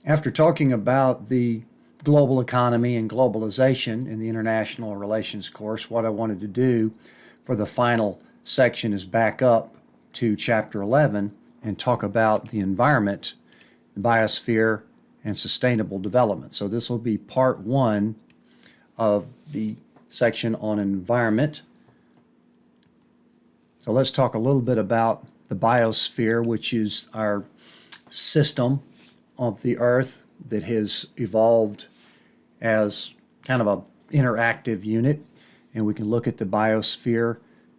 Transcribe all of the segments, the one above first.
After talking about the global economy and globalization in the international relations course, what I wanted to do for the final section is back up to chapter 11 and talk about the environment, the biosphere, and sustainable development. So this will be part one of the section on environment. So let's talk a little bit about the biosphere, which is our system of the earth that has evolved as kind of an interactive unit. And we can look at the biosphere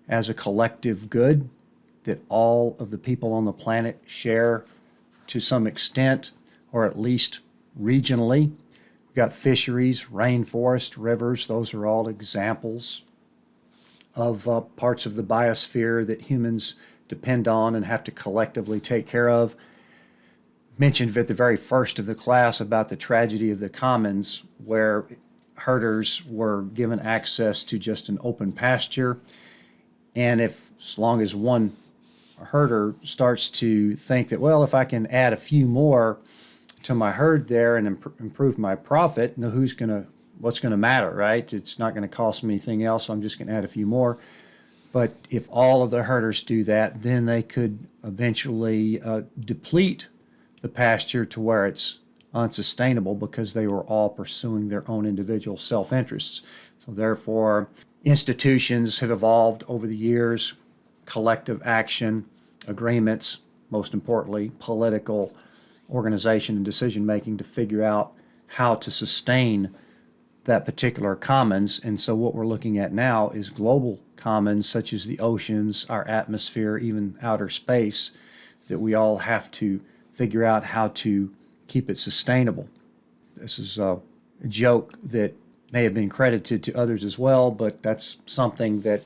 as a collective good that all of the people on the planet share to some extent, or at least regionally. We've got fisheries, rainforest, rivers. Those are all examples of parts of the biosphere that humans depend on and have to collectively take care of. Mentioned at the very first of the class about the tragedy of the commons, where herders were given access to just an open pasture. And if, as long as one herder starts to think that, well, if I can add a few more to my herd there and improve my profit, what's going to matter, right? It's not going to cost me anything else, so I'm just going to add a few more. But if all of the herders do that, then they could eventually deplete the pasture to where it's unsustainable because they were all pursuing their own individual self-interests. So therefore, institutions have evolved over the years, collective action, agreements, most importantly, political organization and decision-making to figure out how to sustain that particular commons. And so what we're looking at now is global commons such as the oceans, our atmosphere, even outer space, that we all have to figure out how to keep it sustainable. This is a joke that may have been credited to others as well, but that's something that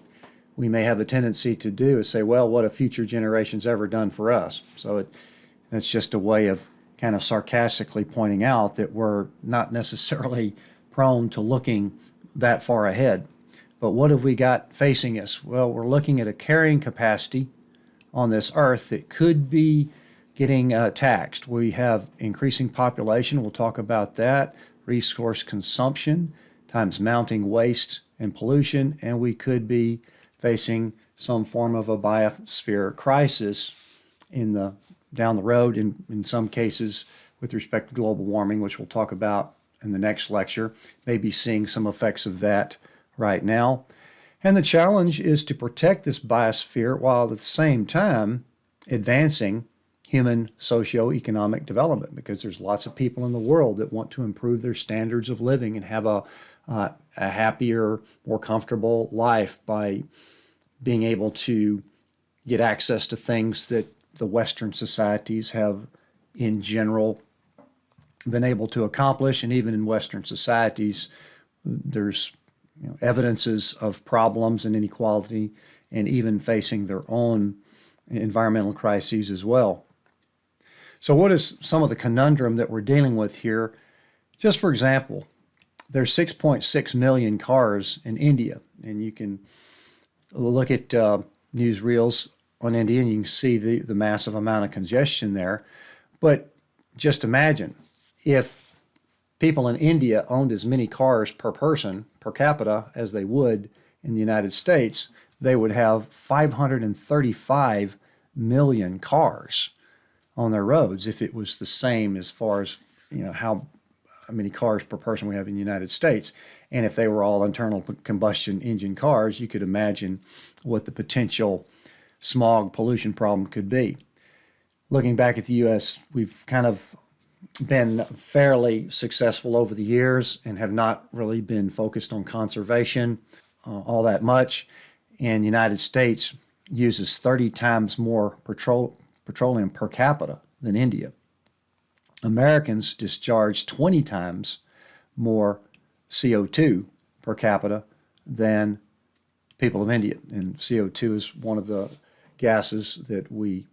we may have a tendency to do, is say, well, what have future generations ever done for us? So that's just a way of kind of sarcastically pointing out that we're not necessarily prone to looking that far ahead. But what have we got facing us? Well, we're looking at a carrying capacity on this earth that could be getting taxed. We have increasing population, we'll talk about that, resource consumption times mounting waste and pollution, and we could be facing some form of a biosphere crisis down the road, in some cases with respect to global warming, which we'll talk about in the next lecture, maybe seeing some effects of that right now. And the challenge is to protect this biosphere while at the same time advancing human socio-economic development, because there's lots of people in the world that want to improve their standards of living and have a happier, more comfortable life by being able to get access to things that the Western societies have in general been able to accomplish. And even in Western societies, there's evidences of problems and inequality, and even facing their own environmental crises as well. So what is some of the conundrum that we're dealing with here? Just for example, there's 6.6 million cars in India, and you can look at newsreels on India and you can see the massive amount of congestion there. But just imagine if people in India owned as many cars per person, per capita, as they would in the United States, they would have 535 million cars on their roads if it was the same as far as how many cars per person we have in the United States. And if they were all internal combustion engine cars, you could imagine what the potential smog pollution problem could be. Looking back at the U.S., we've kind of been fairly successful over the years and have not really been focused on conservation all that much. And the United States uses 30 times more petroleum per capita than India. Americans discharge 20 times more CO2 per capita than people of India. And CO2 is one of the gases that we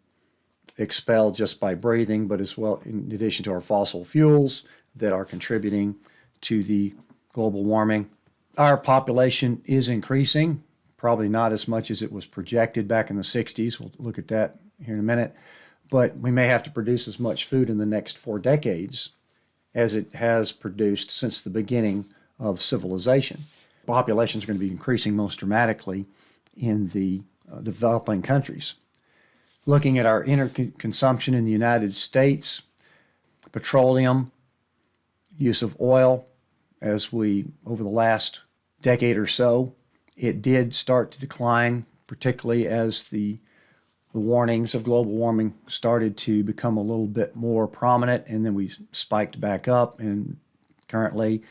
expel just by breathing, but as well in addition to our fossil fuels that are contributing to the global warming. Our population is increasing, probably not as much as it was projected back in the 60s. We'll look at that here in a minute. But we may have to produce as much food in the next 4 decades as it has produced since the beginning of civilization. Population is going to be increasing most dramatically in the developing countries. Looking at our energy consumption in the United States, petroleum, use of oil, over the last decade or so, it did start to decline, particularly as the warnings of global warming started to become a little bit more prominent, and then we spiked back up, and currently the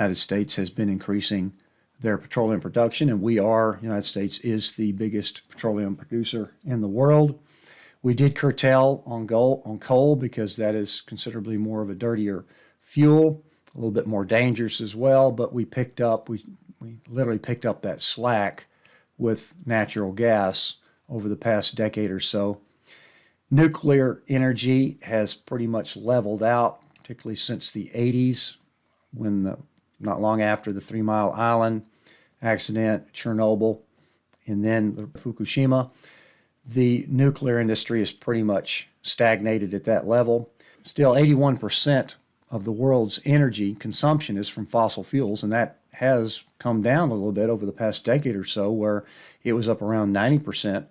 United States has been increasing their petroleum production, and the United States is the biggest petroleum producer in the world. We did curtail on coal because that is considerably more of a dirtier fuel, a little bit more dangerous as well, but we literally picked up that slack with natural gas over the past decade or so. Nuclear energy has pretty much leveled out, particularly since the 80s, not long after the 3 Mile Island accident, Chernobyl, and then Fukushima. The nuclear industry is pretty much stagnated at that level. Still, 81% of the world's energy consumption is from fossil fuels, and that has come down a little bit over the past decade or so, where it was up around 90%.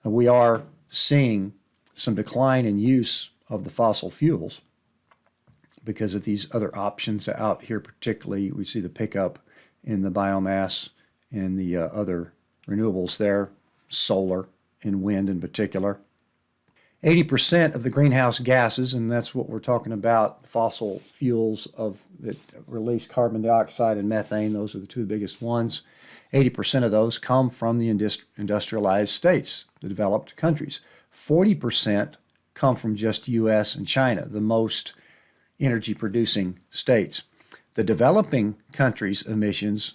We are seeing some decline in use of the fossil fuels because of these other options out here. Particularly, we see the pickup in the biomass and the other renewables there, solar and wind in particular. 80% of the greenhouse gases, and that's what we're talking about, fossil fuels that release carbon dioxide and methane, those are the two biggest ones. 80% of those come from the industrialized states, the developed countries. 40% come from just U.S. and China, the most energy-producing states. The developing countries' emissions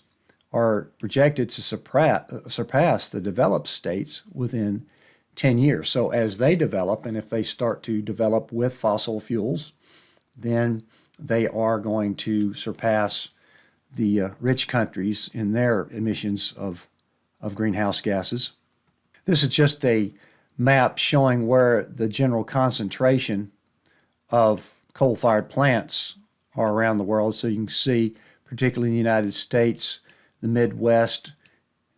are projected to surpass the developed states within 10 years. So as they develop, and if they start to develop with fossil fuels, then they are going to surpass the rich countries in their emissions of greenhouse gases. This is just a map showing where the general concentration of coal-fired plants are around the world. So you can see, particularly in the United States, the Midwest,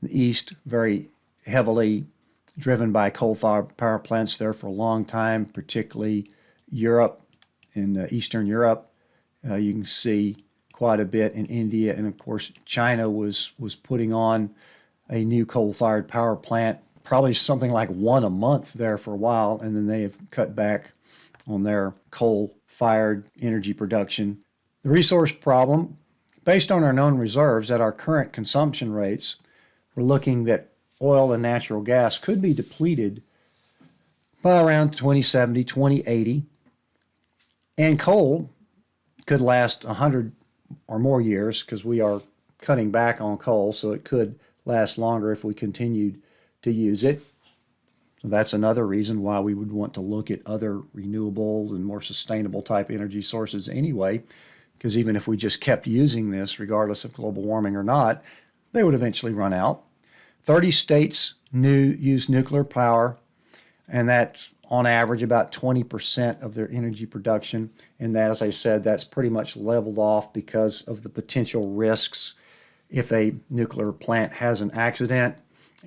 the East, very heavily driven by coal-fired power plants there for a long time, particularly Europe, in Eastern Europe. You can see quite a bit in India, and of course China was putting on a new coal-fired power plant, probably something like one a month there for a while, and then they have cut back on their coal-fired energy production. The resource problem, based on our known reserves at our current consumption rates, we're looking that oil and natural gas could be depleted by around 2070, 2080, and coal could last 100 or more years because we are cutting back on coal, so it could last longer if we continued to use it. So that's another reason why we would want to look at other renewable and more sustainable type energy sources anyway, because even if we just kept using this, regardless of global warming or not, they would eventually run out. 30 states use nuclear power, and that's on average about 20% of their energy production. And that, as I said, that's pretty much leveled off because of the potential risks if a nuclear plant has an accident.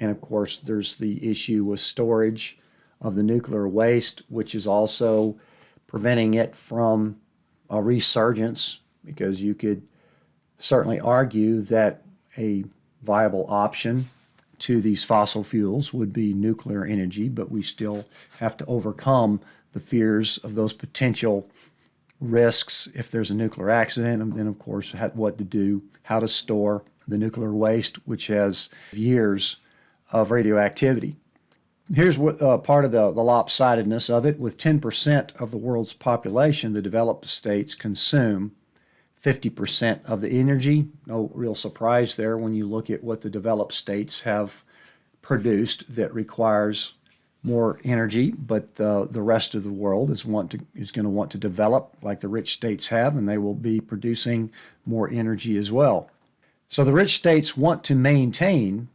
And of course, there's the issue with storage of the nuclear waste, which is also preventing it from a resurgence, because you could certainly argue that a viable option to these fossil fuels would be nuclear energy, but we still have to overcome the fears of those potential risks if there's a nuclear accident, and then of course what to do, how to store the nuclear waste, which has years of radioactivity. Here's what part of the lopsidedness of it. With 10% of the world's population, the developed states consume 50% of the energy. No real surprise there when you look at what the developed states have produced that requires more energy, but the rest of the world is going to want to develop like the rich states have, and they will be producing more energy as well. So the rich states want to maintain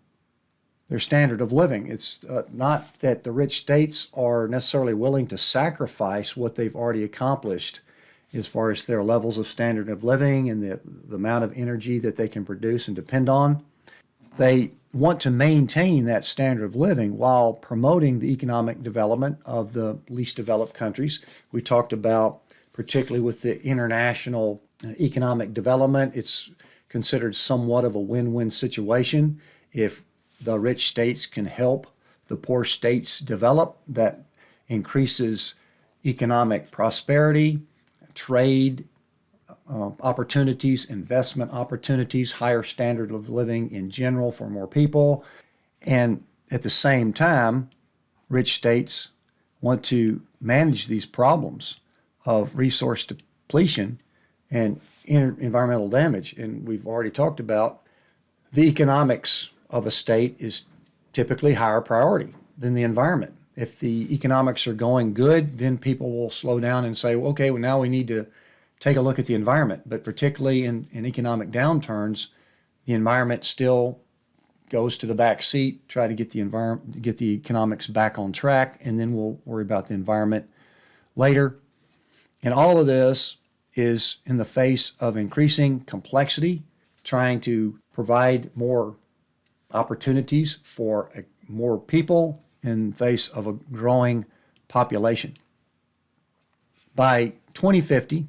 their standard of living. It's not that the rich states are necessarily willing to sacrifice what they've already accomplished as far as their levels of standard of living and the amount of energy that they can produce and depend on. They want to maintain that standard of living while promoting the economic development of the least developed countries. We talked about, particularly with the international economic development, it's considered somewhat of a win-win situation. If the rich states can help the poor states develop, that increases economic prosperity, trade opportunities, investment opportunities, higher standard of living in general for more people. And at the same time, rich states want to manage these problems of resource depletion and environmental damage. And we've already talked about the economics of a state is typically higher priority than the environment. If the economics are going good, then people will slow down and say, well, okay, well, now we need to take a look at the environment. But particularly in economic downturns, the environment still goes to the back seat, try to get the economics back on track, and then we'll worry about the environment later. And all of this is in the face of increasing complexity, trying to provide more opportunities for more people in the face of a growing population. By 2050,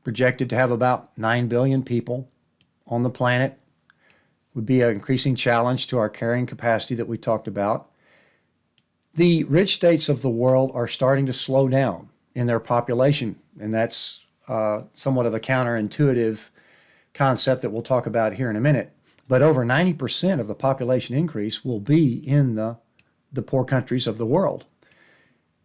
projected to have about 9 billion people on the planet, would be an increasing challenge to our carrying capacity that we talked about. The rich states of the world are starting to slow down in their population, and that's somewhat of a counterintuitive concept that we'll talk about here in a minute. But over 90% of the population increase will be in the poor countries of the world.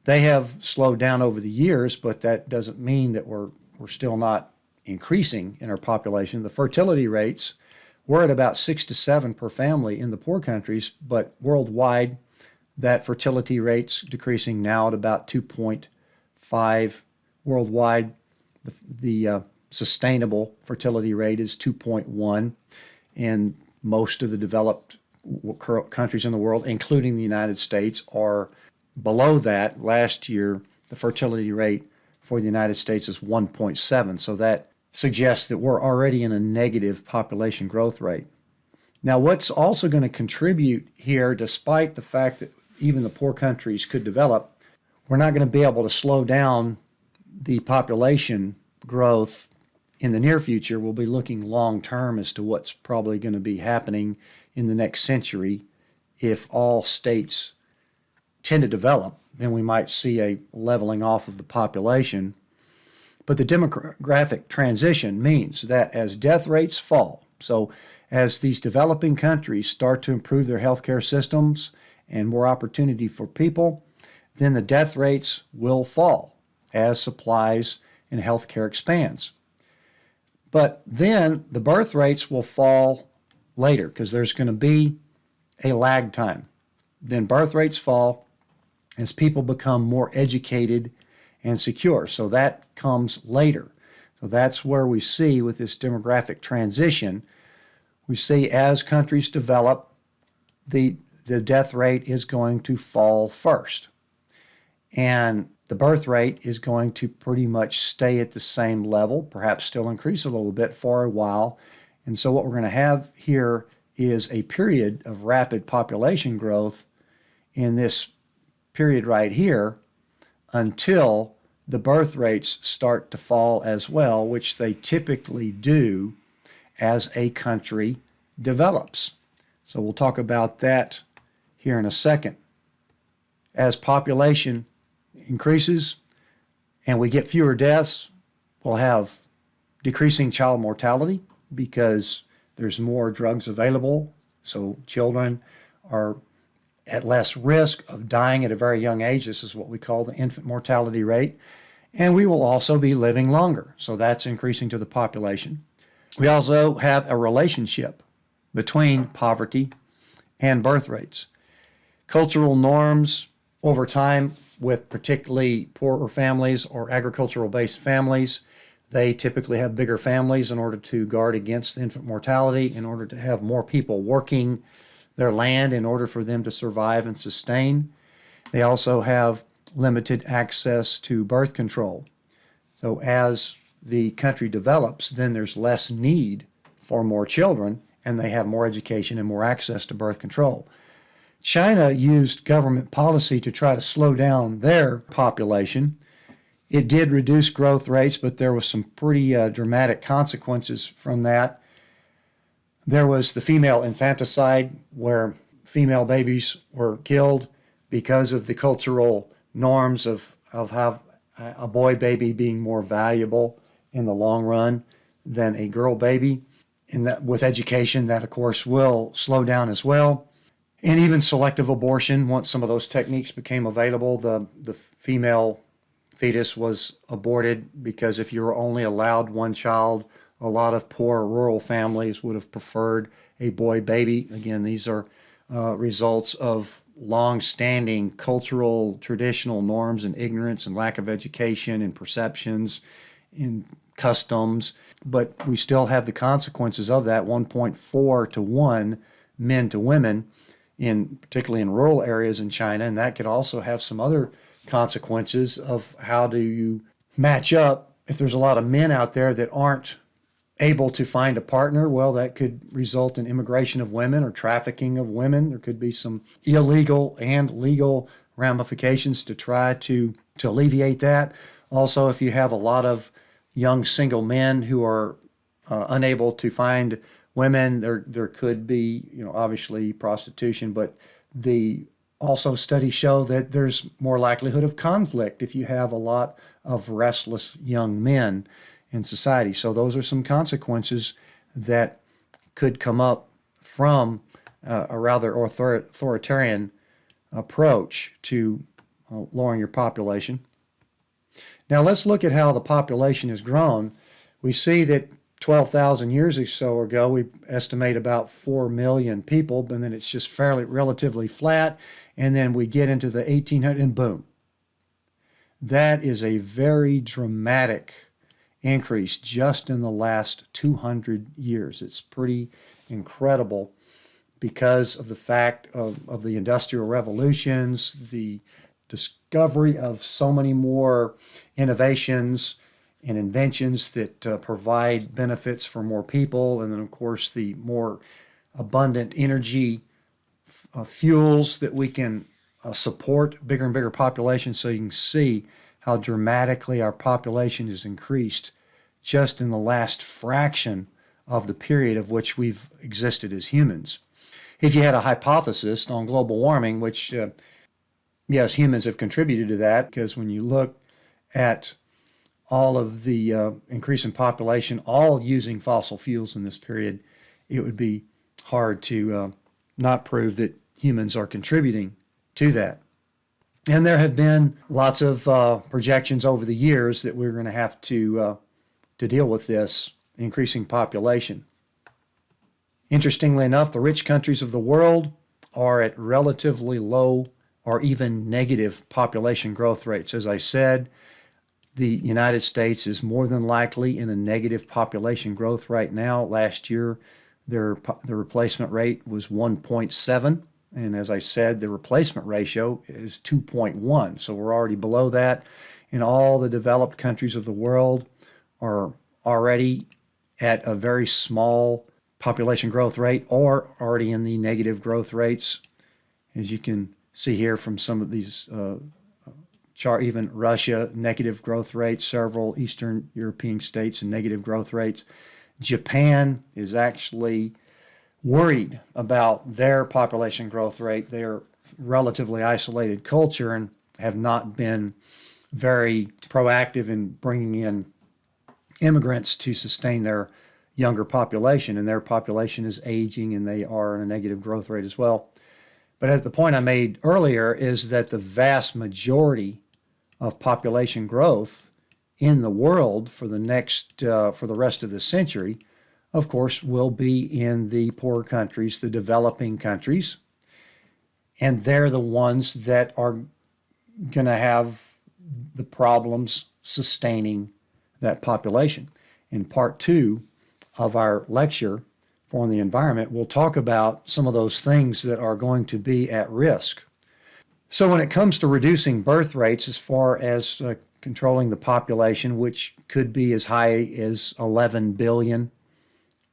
They have slowed down over the years, but that doesn't mean that we're still not increasing in our population. The fertility rates were at about 6 to 7 per family in the poor countries, but worldwide, that fertility rate's decreasing now at about 2.5 worldwide. The sustainable fertility rate is 2.1, and most of the developed countries in the world, including the United States, are below that. Last year, the fertility rate for the United States is 1.7, so that suggests that we're already in a negative population growth rate. Now, what's also going to contribute here, despite the fact that even the poor countries could develop, we're not going to be able to slow down the population growth in the near future. We'll be looking long term as to what's probably going to be happening in the next century. If all states tend to develop, then we might see a leveling off of the population. But the demographic transition means that as death rates fall, so as these developing countries start to improve their healthcare systems and more opportunity for people, then the death rates will fall as supplies and healthcare expands. But then the birth rates will fall later because there's going to be a lag time. Then birth rates fall as people become more educated and secure. So that comes later. So that's where we see with this demographic transition, we see as countries develop, the death rate is going to fall first. And the birth rate is going to pretty much stay at the same level, perhaps still increase a little bit for a while. And so what we're going to have here is a period of rapid population growth in this period right here until the birth rates start to fall as well, which they typically do as a country develops. So we'll talk about that here in a second. As population increases and we get fewer deaths, we'll have decreasing child mortality because there's more drugs available. So children are at less risk of dying at a very young age. This is what we call the infant mortality rate. And we will also be living longer. So that's increasing to the population. We also have a relationship between poverty and birth rates. Cultural norms over time with particularly poorer families or agricultural-based families, they typically have bigger families in order to guard against infant mortality, in order to have more people working their land in order for them to survive and sustain. They also have limited access to birth control. So as the country develops, then there's less need for more children, and they have more education and more access to birth control. China used government policy to try to slow down their population. It did reduce growth rates, but there was some pretty dramatic consequences from that. There was the female infanticide, where female babies were killed because of the cultural norms of how a boy baby being more valuable in the long run than a girl baby. And that with education, that of course will slow down as well. And even selective abortion, once some of those techniques became available, the female fetus was aborted, because if you were only allowed one child, a lot of poor rural families would have preferred a boy baby. Again, these are results of long-standing cultural, traditional norms and ignorance and lack of education and perceptions and customs. But we still have the consequences of that, 1.4 to 1 men to women, particularly in rural areas in China. And that could also have some other consequences of how do you match up if there's a lot of men out there that aren't able to find a partner. Well, that could result in immigration of women or trafficking of women. There could be some illegal and legal ramifications to try to alleviate that. Also, if you have a lot of young single men who are unable to find women, there could be, obviously prostitution, but also studies show that there's more likelihood of conflict if you have a lot of restless young men in society. So those are some consequences that could come up from a rather authoritarian approach to lowering your population. Now let's look at how the population has grown. We see that 12,000 years or so ago, we estimate about 4 million people, and then it's just relatively flat. And then we get into the 1800s and boom. That is a very dramatic increase just in the last 200 years. It's pretty incredible because of the fact of the industrial revolutions, the discovery of so many more innovations and inventions that provide benefits for more people, and then of course the more abundant energy fuels that we can support bigger and bigger populations. So you can see how dramatically our population has increased just in the last fraction of the period of which we've existed as humans. If you had a hypothesis on global warming, which yes, humans have contributed to that, because when you look at all of the increase in population, all using fossil fuels in this period, it would be hard to not prove that humans are contributing to that. And there have been lots of projections over the years that we're going to have to deal with this increasing population. Interestingly enough, the rich countries of the world are at relatively low or even negative population growth rates. As I said, the United States is more than likely in a negative population growth right now. Last year, the replacement rate was 1.7. And as I said, the replacement ratio is 2.1. So we're already below that. And all the developed countries of the world are already at a very small population growth rate or already in the negative growth rates. As you can see here from some of these chart, even Russia, negative growth rates, several Eastern European states and negative growth rates. Japan is actually worried about their population growth rate. They're relatively isolated culture and have not been very proactive in bringing in immigrants to sustain their younger population, and their population is aging and they are in a negative growth rate as well. But as the point I made earlier is that the vast majority of population growth in the world for the rest of the century, of course, will be in the poorer countries, the developing countries, and they're the ones that are going to have the problems sustaining that population. In part 2 of our lecture on the environment, we'll talk about some of those things that are going to be at risk. So when it comes to reducing birth rates as far as controlling the population, which could be as high as 11 billion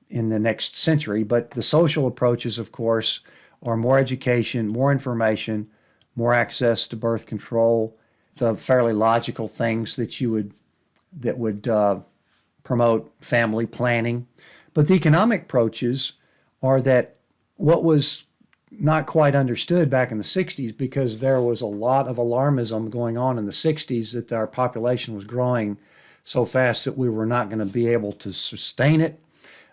in the next century. But the social approaches, of course, are more education, more information, more access to birth control, the fairly logical things that would promote family planning. But the economic approaches are that what was not quite understood back in the 60s, because there was a lot of alarmism going on in the 60s that our population was growing so fast that we were not going to be able to sustain it.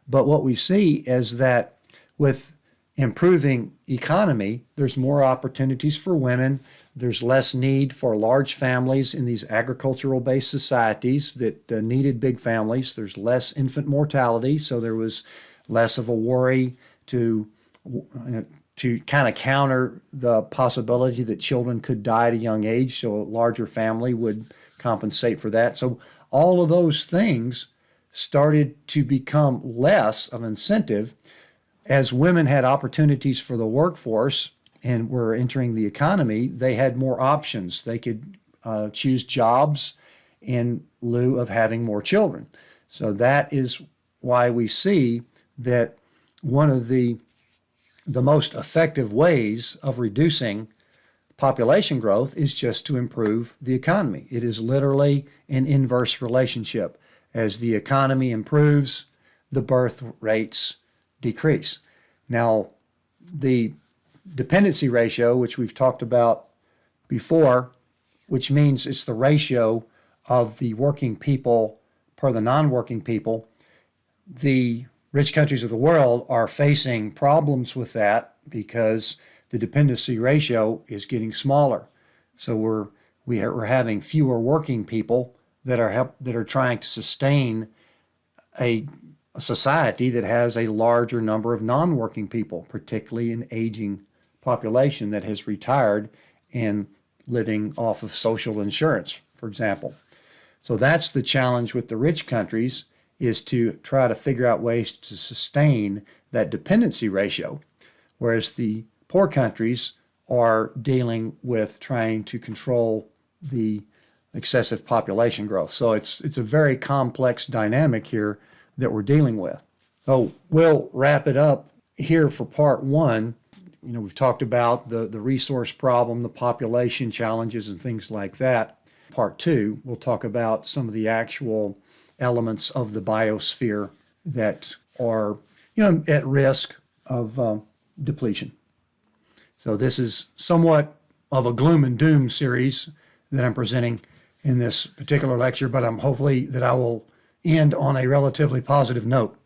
But what we see is that with improving economy, there's more opportunities for women. There's less need for large families in these agricultural-based societies that needed big families. There's less infant mortality, so there was less of a worry to kind of counter the possibility that children could die at a young age, so a larger family would compensate for that. So all of those things started to become less of an incentive as women had opportunities for the workforce and were entering the economy. They had more options. They could choose jobs in lieu of having more children. So that is why we see that one of the most effective ways of reducing population growth is just to improve the economy. It is literally an inverse relationship. As the economy improves, the birth rates decrease. Now, the dependency ratio, which we've talked about before, which means it's the ratio of the working people per the non-working people, the rich countries of the world are facing problems with that because the dependency ratio is getting smaller. So we're having fewer working people that are trying to sustain a society that has a larger number of non-working people, particularly an aging population that has retired and living off of social insurance, for example. So that's the challenge with the rich countries, is to try to figure out ways to sustain that dependency ratio, whereas the poor countries are dealing with trying to control the excessive population growth. So it's a very complex dynamic here that we're dealing with. So we'll wrap it up here for part one. We've talked about the resource problem, the population challenges, and things like that. Part two, we'll talk about some of the actual elements of the biosphere that are, at risk of depletion. So this is somewhat of a gloom and doom series that I'm presenting in this particular lecture, but I'm hopefully that I will end on a relatively positive note.